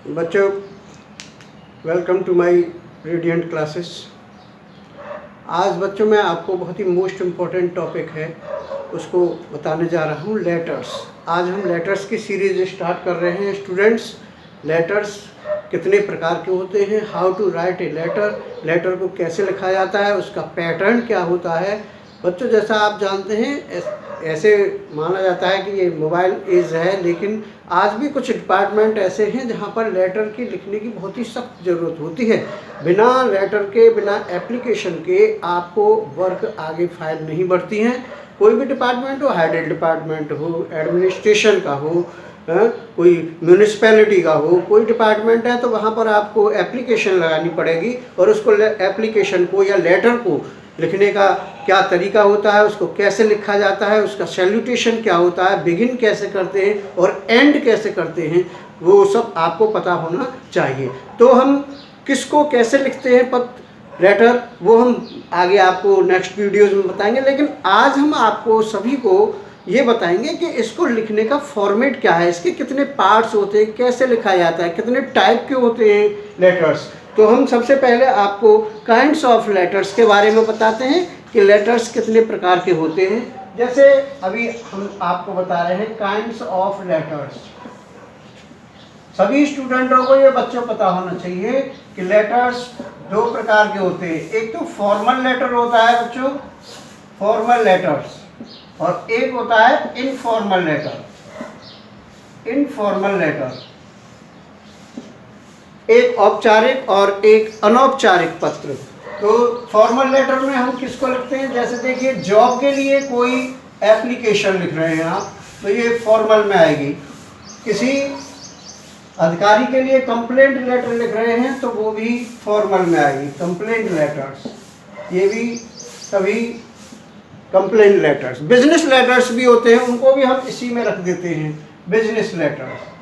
बच्चों, welcome to my radiant classes. आज बच्चों मैं आपको बहुत ही मोस्ट इम्पॉर्टेंट टॉपिक है उसको बताने जा रहा हूँ, लेटर्स। आज हम लेटर्स की सीरीज स्टार्ट कर रहे हैं स्टूडेंट्स। लेटर्स कितने प्रकार के होते हैं, how to write a letter, letter को कैसे लिखा जाता है, उसका पैटर्न क्या होता है। बच्चों, जैसा आप जानते हैं, ऐसे माना जाता है कि ये मोबाइल एज है, लेकिन आज भी कुछ डिपार्टमेंट ऐसे हैं जहाँ पर लेटर की लिखने की बहुत ही सख्त ज़रूरत होती है। बिना लेटर के, बिना एप्लीकेशन के आपको वर्क आगे फाइल नहीं बढ़ती हैं। कोई भी डिपार्टमेंट हो, हाइडल डिपार्टमेंट हो, एडमिनिस्ट्रेशन का हो, कोई म्यूनिसिपैलिटी का हो, कोई डिपार्टमेंट है तो वहाँ पर आपको एप्लीकेशन लगानी पड़ेगी। और उसको एप्लीकेशन को या लेटर को लिखने का क्या तरीका होता है, उसको कैसे लिखा जाता है, उसका सैल्यूटेशन क्या होता है, बिगिन कैसे करते हैं और एंड कैसे करते हैं, वो सब आपको पता होना चाहिए। तो हम किसको कैसे लिखते हैं लेटर, वो हम आगे आपको नेक्स्ट वीडियोज़ में बताएंगे। लेकिन आज हम आपको सभी को ये बताएंगे कि इसको लिखने का फॉर्मेट क्या है, इसके कितने पार्ट्स होते हैं, कैसे लिखा जाता है, कितने टाइप के होते हैं लेटर्स। तो हम सबसे पहले आपको काइंड्स ऑफ लेटर्स के बारे में बताते हैं कि लेटर्स कितने प्रकार के होते हैं। जैसे अभी हम आपको बता रहे हैं काइंड्स ऑफ लेटर्स। सभी स्टूडेंटों को ये बच्चों पता होना चाहिए कि लेटर्स दो प्रकार के होते हैं। एक तो फॉर्मल लेटर होता है बच्चों, फॉर्मल लेटर्स, और एक होता है इनफॉर्मल लेटर। इनफॉर्मल लेटर एक औपचारिक और एक अनौपचारिक पत्र। तो फॉर्मल लेटर में हम किसको लिखते हैं, जैसे देखिए जॉब के लिए कोई एप्लीकेशन लिख रहे हैं आप, तो ये फॉर्मल में आएगी। किसी अधिकारी के लिए कंप्लेंट लेटर लिख रहे हैं तो वो भी फॉर्मल में आएगी, कंप्लेंट लेटर्स, ये भी सभी कंप्लेंट लेटर्स। बिजनेस लेटर्स भी होते हैं, उनको भी हम इसी में रख देते हैं, बिजनेस लेटर्स।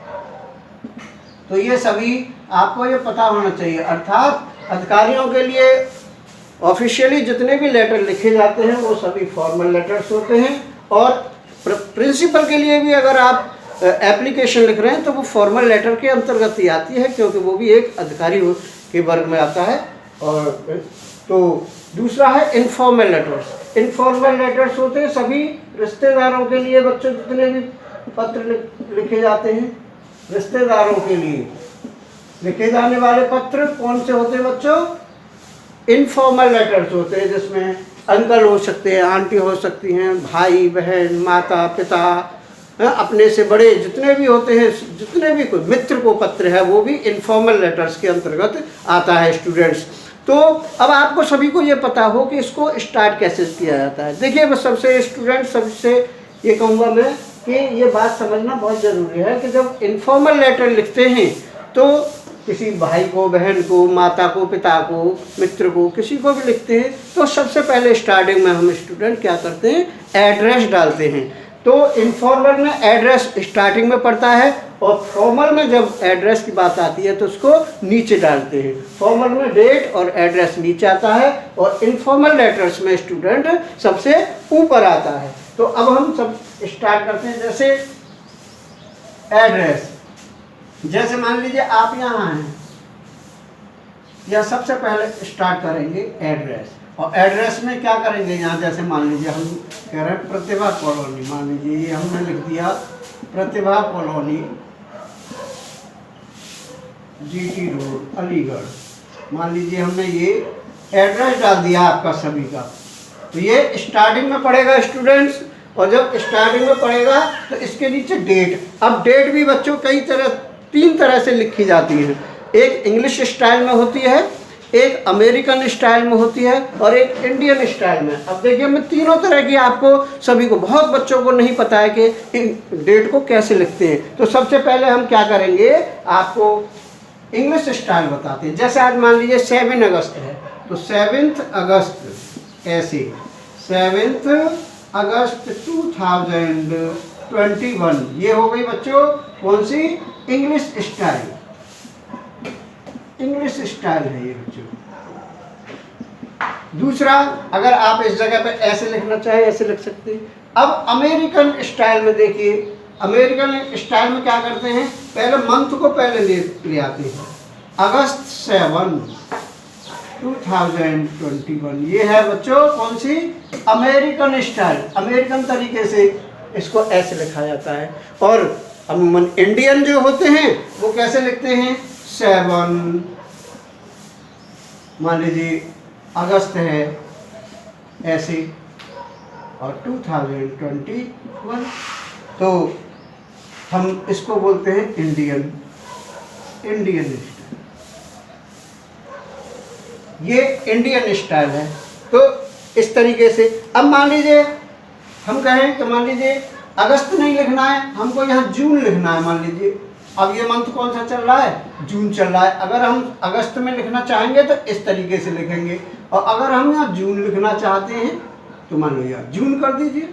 तो ये सभी आपको ये पता होना चाहिए। अर्थात अधिकारियों के लिए ऑफिशियली जितने भी लेटर लिखे जाते हैं वो सभी फॉर्मल लेटर्स होते हैं। और प्रिंसिपल के लिए भी अगर आप एप्लीकेशन लिख रहे हैं तो वो फॉर्मल लेटर के अंतर्गत ही आती है, क्योंकि वो भी एक अधिकारी के वर्ग में आता है। और तो दूसरा है इनफॉर्मल लेटर्स। इनफॉर्मल लेटर्स होते हैं सभी रिश्तेदारों के लिए बच्चों, जितने भी पत्र लिखे जाते हैं रिश्तेदारों के लिए लिखे जाने वाले पत्र कौन से होते हैं बच्चों, इनफॉर्मल लेटर्स होते हैं, जिसमें अंकल हो सकते हैं, आंटी हो सकती हैं, भाई बहन, माता पिता, अपने से बड़े जितने भी होते हैं, जितने भी कोई मित्र को पत्र है, वो भी इनफॉर्मल लेटर्स के अंतर्गत आता है स्टूडेंट्स। तो अब आपको सभी को ये पता हो कि इसको स्टार्ट कैसे किया जाता है। देखिए बस सबसे स्टूडेंट सबसे ये कहूँगा मैं कि ये बात समझना बहुत ज़रूरी है कि जब इनफॉर्मल लेटर लिखते हैं तो किसी भाई को, बहन को, माता को, पिता को, मित्र को, किसी को भी लिखते हैं तो सबसे पहले स्टार्टिंग में हम स्टूडेंट क्या करते हैं, एड्रेस डालते हैं। तो इनफॉर्मल में एड्रेस स्टार्टिंग में पड़ता है और फॉर्मल में जब एड्रेस की बात आती है तो उसको नीचे डालते हैं। फॉर्मल में डेट और एड्रेस नीचे आता है और इनफॉर्मल लेटर्स में स्टूडेंट सबसे ऊपर आता है। तो अब हम सब स्टार्ट करते हैं। जैसे एड्रेस, जैसे मान लीजिए आप यहाँ हैं, या सबसे पहले स्टार्ट करेंगे एड्रेस। और एड्रेस में क्या करेंगे, यहाँ जैसे मान लीजिए हम कह रहे हैं प्रतिभा कॉलोनी, मान लीजिए ये हमने लिख दिया प्रतिभा कॉलोनी, जीटी रोड, अलीगढ़। मान लीजिए हमने ये एड्रेस डाल दिया आपका सभी का। तो ये स्टार्टिंग में पड़ेगा स्टूडेंट्स, और जब स्टार्टिंग में पड़ेगा तो इसके नीचे डेट। अब डेट भी बच्चों कई तरह, तीन तरह से लिखी जाती है। एक इंग्लिश स्टाइल में होती है, एक अमेरिकन स्टाइल में होती है और एक इंडियन स्टाइल में। अब देखिए मैं तीनों तरह की आपको सभी को, बहुत बच्चों को नहीं पता है कि डेट को कैसे लिखते हैं। तो सबसे पहले हम क्या करेंगे, आपको इंग्लिश स्टाइल बताते हैं। जैसे आज मान लीजिए 7 अगस्त है तो 7 अगस्त, ऐसे 7 अगस्त 2021, ये हो गई बच्चों कौन सी, इंग्लिश स्टाइल। इंग्लिश स्टाइल है ये बच्चों। दूसरा, अगर आप इस जगह पे ऐसे लिखना चाहे ऐसे लिख सकते हैं। अब अमेरिकन स्टाइल में देखिए अमेरिकन स्टाइल में क्या करते हैं, पहले मंथ को पहले ले आते हैं। अगस्त 7, 2021 ये है बच्चों कौन सी, अमेरिकन स्टाइल, अमेरिकन तरीके से इसको ऐसे लिखा जाता है। और अमूमन इंडियन जो होते हैं वो कैसे लिखते हैं, 7 मान लीजिए अगस्त है ऐसे, और 2021 तो हम इसको बोलते हैं इंडियन स्टाइल। ये इंडियन स्टाइल है। तो इस तरीके से अब मान लीजिए हम कहें कि मान लीजिए अगस्त नहीं लिखना है, हमको यहाँ जून लिखना है। मान लीजिए अब ये मंथ कौन सा चल रहा है, जून चल रहा है। अगर हम अगस्त में लिखना चाहेंगे तो इस तरीके से लिखेंगे, और अगर हम यहाँ जून लिखना चाहते हैं तो मान लो यार जून कर दीजिए,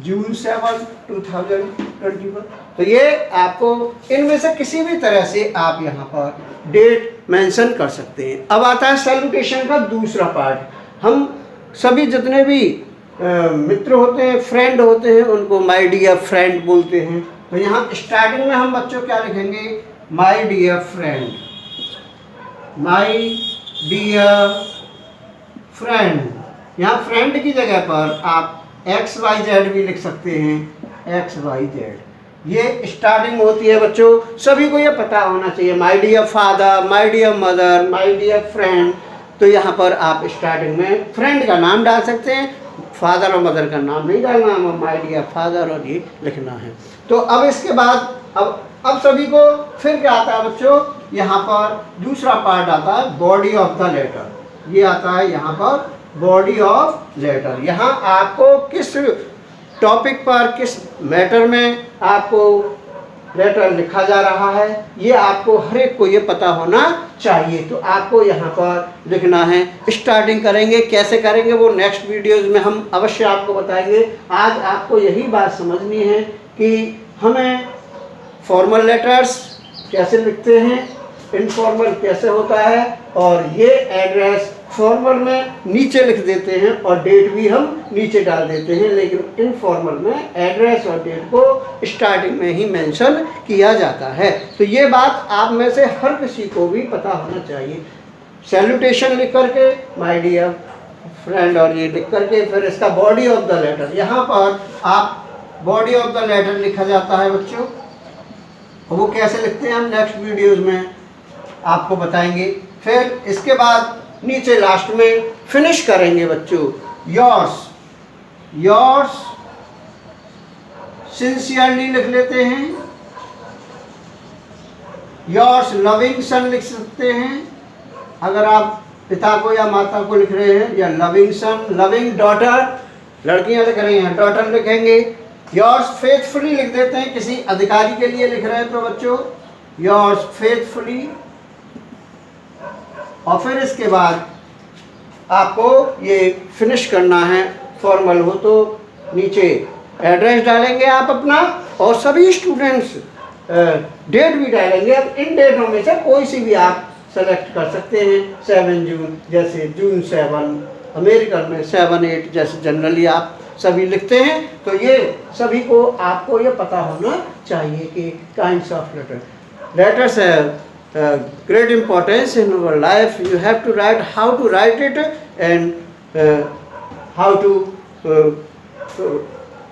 जून 7, 2021। तो ये आपको इनमें से किसी भी तरह से आप यहाँ पर डेट मेंशन कर सकते हैं। अब आता है सैल्यूटेशन का दूसरा पार्ट। हम सभी जितने भी मित्र होते हैं, फ्रेंड होते हैं, उनको माय डियर फ्रेंड बोलते हैं। तो यहाँ स्टार्टिंग में हम बच्चों क्या लिखेंगे, my dear friend, my dear friend. यहाँ फ्रेंड की जगह पर आप XYZ भी लिख सकते हैं, XYZ। ये स्टार्टिंग होती है बच्चों, सभी को ये पता होना चाहिए। My dear father, my dear mother, my dear friend. तो यहाँ पर आप स्टार्टिंग में फ्रेंड का नाम डाल सकते हैं, फादर और मदर का नाम नहीं डालना, माय डियर फादर और ये लिखना है। तो अब इसके बाद अब सभी को फिर क्या आता है बच्चों, यहाँ पर दूसरा पार्ट आता है बॉडी ऑफ द लेटर। ये आता है यहाँ पर बॉडी ऑफ लेटर। यहाँ आपको किस टॉपिक पर, किस मैटर में आपको लेटर लिखा जा रहा है, ये आपको हर एक को ये पता होना चाहिए। तो आपको यहाँ पर लिखना है। स्टार्टिंग करेंगे, कैसे करेंगे वो नेक्स्ट वीडियोज़ में हम अवश्य आपको बताएंगे। आज आपको यही बात समझनी है कि हमें फॉर्मल लेटर्स कैसे लिखते हैं, इनफॉर्मल कैसे होता है, और ये एड्रेस फॉर्मल में नीचे लिख देते हैं और डेट भी हम नीचे डाल देते हैं, लेकिन इनफॉर्मल में एड्रेस और डेट को स्टार्टिंग में ही मेंशन किया जाता है। तो ये बात आप में से हर किसी को भी पता होना चाहिए। सैल्यूटेशन लिख करके माय डियर फ्रेंड और ये लिख करके फिर इसका बॉडी ऑफ द लेटर, यहाँ पर आप बॉडी ऑफ द लेटर लिखा जाता है बच्चों। वो कैसे लिखते हैं हम नेक्स्ट वीडियोज़ में आपको बताएंगे। फिर इसके बाद नीचे लास्ट में फिनिश करेंगे बच्चों, योर्स सिंसियरली लिख लेते हैं, योर्स लविंग सन लिख सकते हैं अगर आप पिता को या माता को लिख रहे हैं, या लविंग सन, लविंग डॉटर, लड़कियां लिख रही हैं डॉटर लिखेंगे। योर्स फेथफुली लिख देते हैं, किसी अधिकारी के लिए लिख रहे हैं तो बच्चों योर्स फेथफुली। और फिर इसके बाद आपको ये फिनिश करना है। फॉर्मल हो तो नीचे एड्रेस डालेंगे आप अपना, और सभी स्टूडेंट्स डेट भी डालेंगे। अब इन डेटों में से कोई सी भी आप सेलेक्ट कर सकते हैं। 7 जून जैसे जून 7, अमेरिकन में 7-8 जैसे जनरली आप सभी लिखते हैं। तो ये सभी को आपको ये पता होना चाहिए कि काइंड्स ऑफ लेटर्स है great importance in our life. You have to write how to write it and how to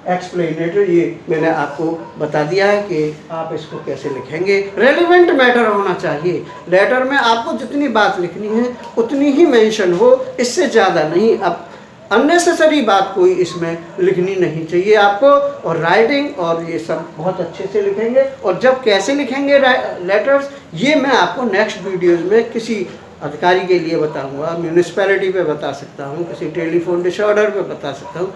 explain it. ये मैंने आपको बता दिया है कि आप इसको कैसे लिखेंगे। रेलिवेंट मैटर होना चाहिए। लेटर में आपको जितनी बात लिखनी है उतनी ही मेंशन हो, इससे ज़्यादा नहीं। अब अननेसेसरी बात कोई इसमें लिखनी नहीं चाहिए आपको। और राइटिंग और ये सब बहुत अच्छे से लिखेंगे। और जब कैसे लिखेंगे लेटर्स, ये मैं आपको नेक्स्ट वीडियोज़ में किसी अधिकारी के लिए बताऊंगा, म्यूनिसिपैलिटी पे बता सकता हूँ, किसी टेलीफोन डिसऑर्डर पे बता सकता हूँ।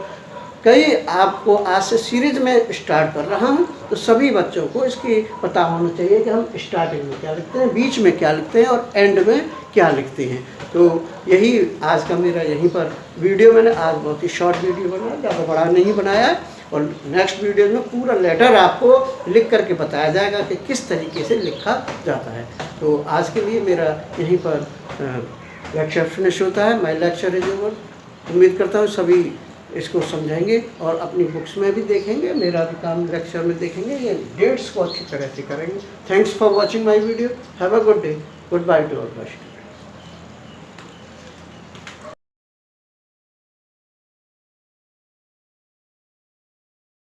कई आपको आज से सीरीज में स्टार्ट कर रहा हूँ, तो सभी बच्चों को इसकी पता होना चाहिए कि हम स्टार्टिंग में क्या लिखते हैं, बीच में क्या लिखते हैं और एंड में क्या लिखते हैं। तो यही आज का मेरा यहीं पर वीडियो, मैंने आज बहुत ही शॉर्ट वीडियो बनाया, ज़्यादा बड़ा नहीं बनाया है। और नेक्स्ट वीडियो में पूरा लेटर आपको लिख करके बताया जाएगा कि किस तरीके से लिखा जाता है। तो आज के लिए मेरा यहीं पर लेक्चर फिनिश होता है। My lecture is over. उम्मीद करता हूँ सभी इसको समझेंगे और अपनी बुक्स में भी देखेंगे, मेरा भी काम लेक्चर में देखेंगे, ये डेट्स को अच्छी तरह से करेंगे। Thanks for watching my video, have a good day, good by two all.